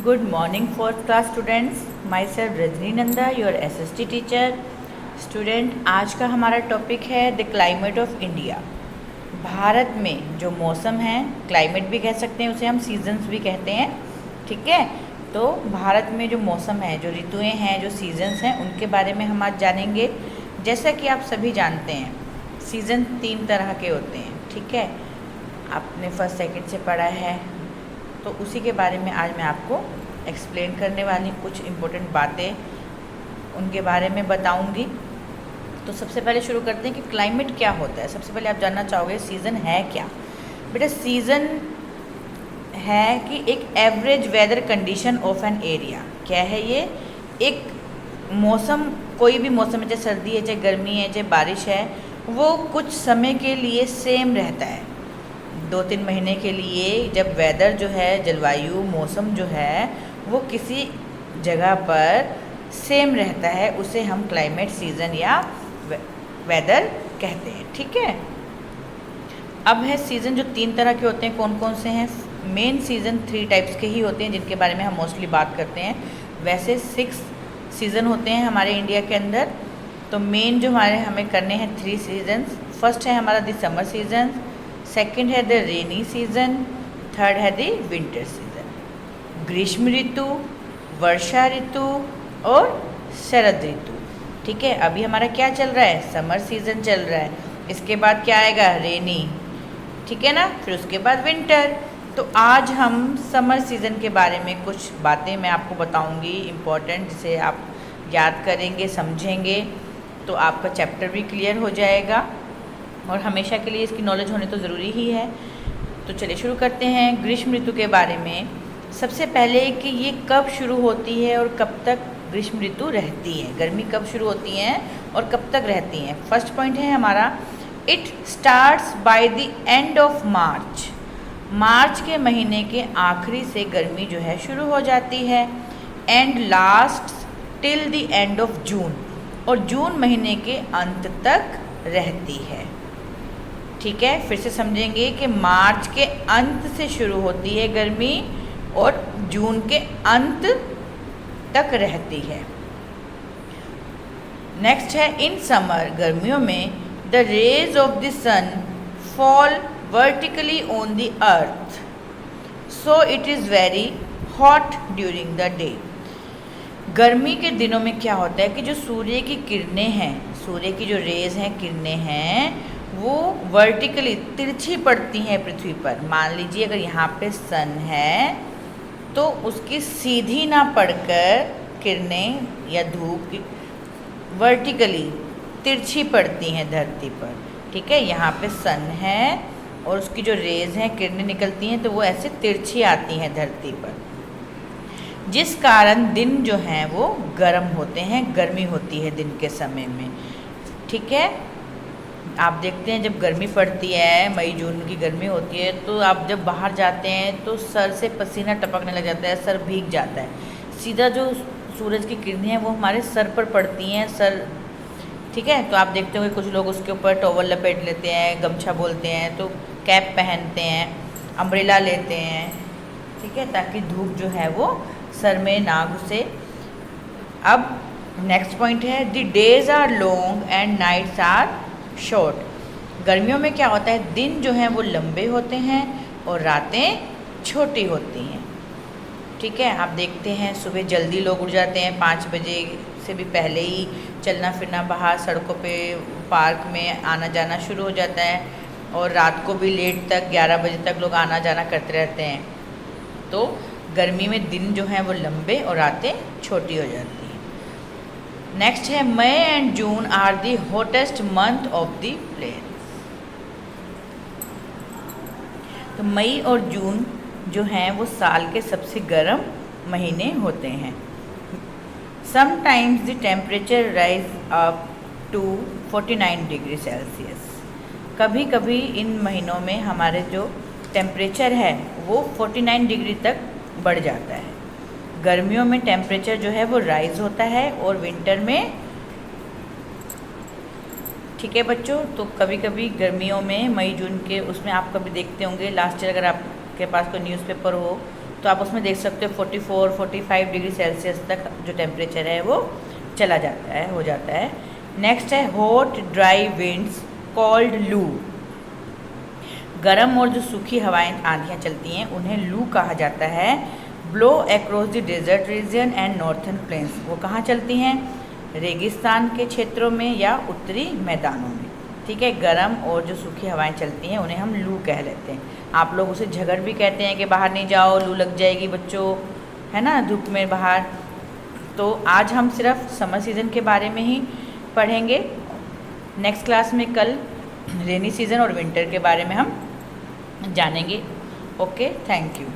Good morning, fourth class students. Myself Rajni Nanda, your SST teacher. Student, आज का हमारा topic है the climate of India. Bharat में जो मौसम है, क्लाइमेट भी कह सकते हैं उसे, हम सीजन्स भी कहते हैं। ठीक है, तो भारत में जो मौसम है, जो ऋतुएं हैं, जो सीजन्स हैं, उनके बारे में हम आज जानेंगे। जैसा कि आप सभी जानते हैं, सीज़न 3 तरह के होते हैं। ठीक है, आपने फर्स्ट सेकंड से पढ़ा है, तो उसी के बारे में आज मैं आपको एक्सप्लेन करने वाली, कुछ इम्पोर्टेंट बातें उनके बारे में बताऊंगी। तो सबसे पहले शुरू करते हैं कि क्लाइमेट क्या होता है। सबसे पहले आप जानना चाहोगे सीज़न है क्या। बेटा, सीज़न है कि एक average weather condition of an area. क्या है ये? एक मौसम, कोई भी मौसम है, चाहे सर्दी है, चाहे गर्मी है, चाहे बारिश है, वो कुछ समय के लिए सेम रहता है। 2-3 महीने के लिए जब वेदर जो है, जलवायु, मौसम जो है, वो किसी जगह पर सेम रहता है, उसे हम क्लाइमेट, सीज़न या वेदर कहते हैं। ठीक है, अब है सीज़न जो 3 तरह के होते हैं। कौन कौन से हैं? मेन सीज़न 3 टाइप्स के ही होते हैं, जिनके बारे में हम मोस्टली बात करते हैं। वैसे 6 सीज़न होते हैं हमारे इंडिया के अंदर। तो मेन जो हमें करने हैं 3 सीजन्स। फर्स्ट है हमारा द समर सीज़न, सेकंड है द रेनी सीज़न, थर्ड है द विंटर सीज़न। ग्रीष्म ऋतु, वर्षा ऋतु और शरद ऋतु। ठीक है, अभी हमारा क्या चल रहा है? समर सीज़न चल रहा है। इसके बाद क्या आएगा? रेनी। ठीक है ना, फिर उसके बाद विंटर। तो आज हम समर सीज़न के बारे में कुछ बातें मैं आपको बताऊंगी इम्पॉर्टेंट, जिसे आप याद करेंगे, समझेंगे, तो आपका चैप्टर भी क्लियर हो जाएगा और हमेशा के लिए इसकी नॉलेज होनी तो ज़रूरी ही है। तो चलिए शुरू करते हैं ग्रीष्म ऋतु के बारे में। सबसे पहले कि ये कब शुरू होती है और कब तक ग्रीष्म ऋतु रहती है। गर्मी कब शुरू होती हैं और कब तक रहती हैं। फर्स्ट पॉइंट है हमारा, it starts by the end of March. मार्च के महीने के आखिरी से गर्मी जो है शुरू हो जाती है। And last till the end of June, और जून महीने के अंत तक रहती है। ठीक है, फिर से समझेंगे कि मार्च के अंत से शुरू होती है गर्मी और जून के अंत तक रहती है। नेक्स्ट है इन समर, गर्मियों में the rays of the sun fall vertically on the earth, so it is very hot during the day. गर्मी के दिनों में क्या होता है कि जो सूर्य की किरणें हैं, सूर्य की जो रेज हैं, किरणें हैं, वो वर्टिकली, तिरछी पड़ती हैं पृथ्वी पर। मान लीजिए अगर यहाँ पे सन है तो उसकी सीधी ना पड़कर किरणें या धूप वर्टिकली, तिरछी पड़ती हैं धरती पर। ठीक है, यहाँ पे सन है और उसकी जो रेज हैं, किरणें निकलती हैं, तो वो ऐसे तिरछी आती हैं धरती पर, जिस कारण दिन जो हैं वो गर्म होते हैं, गर्मी होती है दिन के समय में। ठीक है, आप देखते हैं जब गर्मी पड़ती है, मई जून की गर्मी होती है, तो आप जब बाहर जाते हैं तो सर से पसीना टपकने लग जाता है, सर भीग जाता है। सीधा जो सूरज की किरणें हैं वो हमारे सर पर पड़ती हैं, सर। ठीक है, तो आप देखते होंगे कुछ लोग उसके ऊपर टॉवल लपेट लेते हैं, गमछा बोलते हैं, तो कैप पहनते हैं, अम्ब्रेला लेते हैं। ठीक है, ताकि धूप जो है वो सर में ना घुसे। अब नेक्स्ट पॉइंट है the days are long and nights are short. गर्मियों में क्या होता है, दिन जो हैं वो लंबे होते हैं और रातें छोटी होती हैं। ठीक है, आप देखते हैं सुबह जल्दी लोग उठ जाते हैं, 5 बजे से भी पहले ही चलना फिरना बाहर सड़कों पे, पार्क में आना जाना शुरू हो जाता है, और रात को भी लेट तक 11 बजे तक लोग आना जाना करते रहते हैं। तो गर्मी में दिन जो हैं वो लंबे और रातें छोटी हो जाती हैं। नेक्स्ट है May and June are the hottest month of the plain. तो मई और जून जो हैं वो साल के सबसे गर्म महीने होते हैं। Sometimes the temperature rise up to 49 degree Celsius. कभी कभी इन महीनों में हमारे जो टेम्परेचर है वो 49 डिग्री तक बढ़ जाता है। गर्मियों में टेम्परेचर जो है वो राइज़ होता है और विंटर में, ठीक है बच्चों, तो कभी कभी गर्मियों में मई जून के उसमें आप कभी देखते होंगे, लास्ट ईयर अगर आपके पास कोई न्यूज़पेपर हो तो आप उसमें देख सकते हो 44-45 डिग्री सेल्सियस तक जो टेम्परेचर है वो चला जाता है, हो जाता है। नेक्स्ट है हॉट ड्राई विंड्स कॉल्ड लू। गर्म और जो सूखी हवाएं आंधियाँ चलती हैं उन्हें लू कहा जाता है। Blow across the desert region and northern plains, वो कहाँ चलती हैं? रेगिस्तान के क्षेत्रों में या उत्तरी मैदानों में। ठीक है, गर्म और जो सूखी हवाएं चलती हैं उन्हें हम लू कह लेते हैं। आप लोग उसे झगड़ भी कहते हैं कि बाहर नहीं जाओ, लू लग जाएगी बच्चों, है ना, धूप में बाहर। तो आज हम सिर्फ समर सीज़न के बारे में ही पढ़ेंगे। नेक्स्ट क्लास में कल रेनी सीज़न और विंटर के बारे में हम जानेंगे। Okay, thank you.